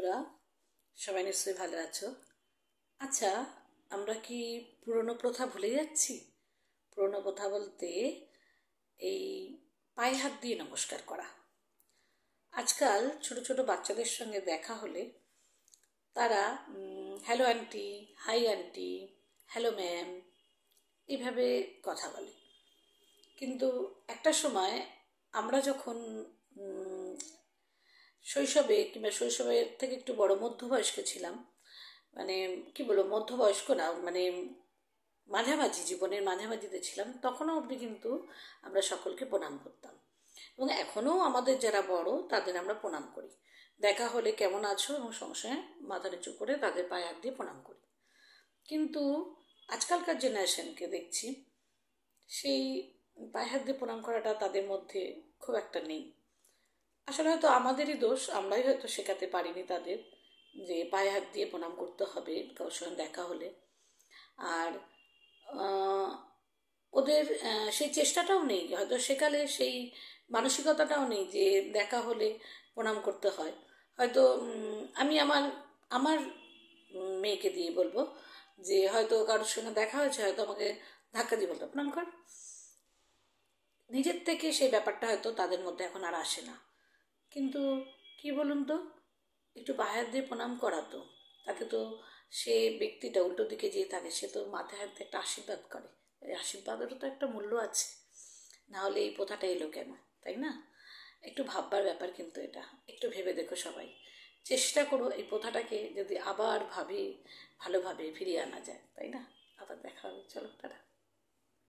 বন্ধুরা, সবাই নিশ্চয়ই ভালো আছো। আচ্ছা, আমরা কি পুরনো প্রথা ভুলে যাচ্ছি? পুরনো প্রথা বলতে এই পায়ে হাত দিয়ে নমস্কার করা। আজকাল ছোট ছোট বাচ্চাদের সঙ্গে দেখা হলে তারা hello aunty, hi aunty, hello ma'am এইভাবে কথা বলে। কিন্তু একটা সময় আমরা যখন শৈশবে কিংবা শৈশবের থেকে একটু বড় মধ্যবয়স্ক ছিলাম, মানে কি বলবো, মধ্যবয়স্ক না, মানে মাঝামাঝি, জীবনের মাঝামাঝিতে ছিলাম, তখনও অবধি কিন্তু আমরা সকলকে প্রণাম করতাম। এবং এখনও আমাদের যারা বড় তাদের আমরা প্রণাম করি। দেখা হলে কেমন আছো এবং সঙ্গে সঙ্গে মাথা নিচু করে তাদের পায়ে হাত দিয়ে প্রণাম করি। কিন্তু আজকালকার জেনারেশনকে দেখছি সেই পায়ে হাত দিয়ে প্রণাম করাটা তাদের মধ্যে খুব একটা নেই। আসলে হয়তো আমাদেরই দোষ, আমরাই হয়তো শেখাতে পারিনি তাদের যে পায়ে হাত দিয়ে প্রণাম করতে হবে কারোর সঙ্গে দেখা হলে। আর ওদের সেই চেষ্টাটাও নেই, হয়তো সেকালে সেই মানসিকতাটাও নেই যে দেখা হলে প্রণাম করতে হয়। হয়তো আমি আমার আমার মেয়েকে দিয়ে বলবো যে হয়তো কারোর সঙ্গে দেখা হয়েছে, হয়তো আমাকে ধাক্কা দিয়ে বলতো প্রণাম কর। নিজের থেকে সেই ব্যাপারটা হয়তো তাদের মধ্যে এখন আর আসে না। কিন্তু কি বলুন তো, একটু পায়ে হাত দিয়ে প্রণাম করা তো, তাকে তো সে ব্যক্তিটা উল্টো দিকে যেয়ে থাকে, সে তো মাথায় হাত দিয়ে একটা আশীর্বাদ করে। এই আশীর্বাদেরও তো একটা মূল্য আছে, না হলে এই প্রথাটা এলো কেন, তাই না? একটু ভাববার ব্যাপার কিন্তু এটা, একটু ভেবে দেখো সবাই। চেষ্টা করো এই প্রথাটাকে যদি আবার ভালোভাবে ফিরিয়ে আনা যায়, তাই না? আবার দেখা হবে, চলো টাটা।